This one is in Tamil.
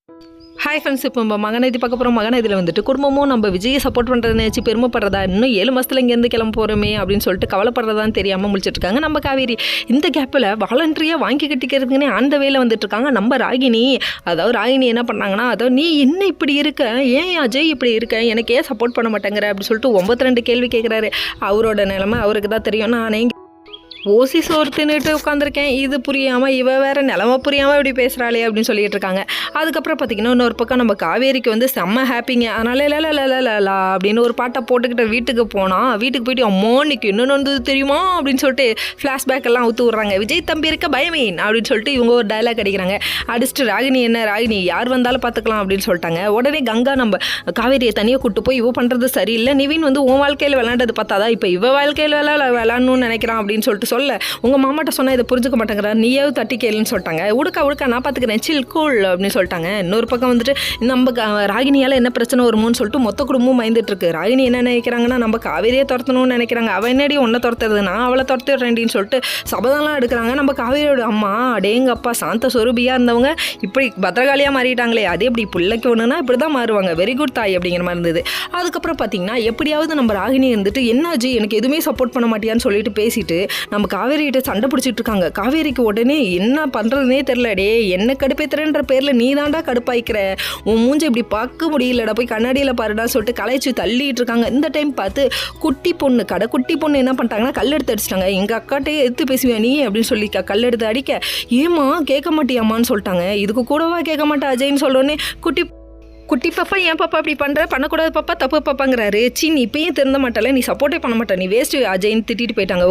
ஹாய் ஃப்ரெண்ட்ஸ், இப்போ நம்ம மகநதி பார்க்க போகிறோம். மகநதியில் வந்துட்டு குடும்பமும் நம்ம விஜயை சப்போர்ட் பண்ணுறதை நினச்சி பெருமைப்படுறதா, இன்னும் 7 மாதத்தில் இங்கேருந்து கிளம்ப போகிறோமே அப்படின்னு சொல்லிட்டு கவலைப்படுறதான்னு தெரியாமல் முடிச்சிட்ருக்காங்க நம்ம காவேரி. இந்த கேப்பில் வாலண்டரியாக வாங்கி கட்டிக்கிறதுக்குன்னே அந்த வேலை வந்துட்டுருக்காங்க நம்ம ராகினி. அதாவது ராகினி என்ன பண்ணாங்கன்னா, அதாவது நீ என்ன இப்படி இருக்க, ஏன் அஜய் இப்படி இருக்க, எனக்கு ஏன் சப்போர்ட் பண்ண மாட்டேங்கிற அப்படின்னு சொல்லிட்டு 92 கேள்வி கேட்குறாரு. அவரோட நிலைமை அவருக்கு தான் தெரியும். நானே ஓசி சோறு தின்னுட்டு உட்காந்துருக்கேன், இது புரியாமல் இவ வேறு நிலமை புரியாமல் இப்படி பேசுகிறாளே அப்படின்னு சொல்லிட்டு இருக்காங்க. அதுக்கப்புறம் பார்த்திங்கன்னா இன்னொரு பக்கம் நம்ம காவேரிக்கு வந்து செம்ம ஹாப்பிங்க. அதனால் லா அப்படின்னு ஒரு பாட்டை போட்டுக்கிட்ட வீட்டுக்கு போனால், வீட்டுக்கு போயிட்டு அம்மோனிக்கு இன்னொன்று வந்தது தெரியுமா அப்படின்னு சொல்லிட்டு ஃப்ளாஷ்பேக் எல்லாம் ஊற்று விட்றாங்க. விஜய் தம்பி இருக்க பயமேன் அப்படின்னு சொல்லிட்டு இவங்க ஒரு டைலாக் அடிக்கிறாங்க. அடிச்சுட்டு ராகினி என்ன ராகினி யார் வந்தாலும் பார்த்துக்கலாம் அப்படின்னு சொல்லிட்டாங்க. உடனே கங்கா நம்ம காவேரியை தனியாக கூப்பிட்டு போய் இவ பண்ணுறது சரியில்லை, நிவின் வந்து உன் வாழ்க்கையில் விளையாண்டது பார்த்தாதா இப்போ இவ வாழ்க்கையில் விளையாடணும்னு நினைக்கிறான் அப்படின்னு சொல்லிட்டு சொல்ல, உங்கள் மாமாட்ட சொன்னால் இதை புரிஞ்சுக்க மாட்டேங்கிறார், நீயாவது தட்டி கேளுன்னு சொல்லிட்டாங்க. உடுக்கா நான் பார்த்துக்கிறேன், சில் கூல் அப்படின்னு சொல்லிட்டாங்க. இன்னொரு பக்கம் வந்துட்டு நம்ம ராகினியால் என்ன பிரச்சனை வருமோன்னு சொல்லிட்டு மொத்த குடும்பமும் பயந்துட்டுருக்கு. ராகினி என்ன நினைக்கிறாங்கன்னா, நம்ம காவேரியை துரத்தணும்னு நினைக்கிறாங்க. அவன் என்னடி ஒன்றை துரத்துறது, நான் அவளை துரத்துறேன்டின்னு சொல்லிட்டு சபதம்லாம் எடுக்கிறாங்க. நம்ம காவேரியோட அம்மா அடேங்கப்பா சாந்த சொரூபியாக இருந்தவங்க இப்படி பத்திரகாளியாக மாறிட்டாங்களே, அதே இப்படி பிள்ளைக்கு ஒன்றுனா இப்படி தான் மாறுவாங்க, வெரி குட் தாய் அப்படிங்கிற மாதிரி இருந்தது. அதுக்கப்புறம் பார்த்தீங்கன்னா எப்படியாவது நம்ம ராகினி இருந்துட்டு என்னாச்சு எனக்கு எதுவுமே சப்போர்ட் பண்ண மாட்டியான்னு சொல்லிட்டு பேசிட்டு நம்ம காவேரிகிட்ட சண்டை பிடிச்சிட்டு இருக்காங்க. காவேரிக்கு உடனே என்ன பண்ணுறதுனே தெரில. டே என்ன கடுப்பேத்துறன்ற பேரில் நீ தாண்டா கடுப்பாய்க்கிற, உன் மூஞ்சை இப்படி பார்க்க முடியலடா, போய் கண்ணாடியில் பாருடா சொல்லிட்டு கலைச்சி தள்ளிட்டு இருக்காங்க. இந்த டைம் பார்த்து குட்டி பொண்ணு என்ன பண்ணிட்டாங்கன்னா கல் எடுத்து அடிச்சிட்டாங்க. எங்கள் அக்காட்டே எடுத்து பேசுவியா நீ அப்படின்னு சொல்லி கல் எடுத்து அடிக்க, ஏமா கேட்க மாட்டியாமான்னு சொல்லிட்டாங்க. இதுக்கு கூடவா கேட்க மாட்டேன் அஜய்ன்னு சொல்கிறோன்னே குட்டி பாப்பா ஏன் பாப்பா அப்படி பண்ணுற, பண்ணக்கூடாது பாப்பா, தப்பு பாப்பாங்கிறாரு. நீ இப்பயும் திருந்த மாட்டால, நீ சப்போர்ட்டே பண்ண மாட்டேன், நீ வேஸ்ட்டு அஜய்ன்னு திட்டிட்டு போயிட்டாங்க.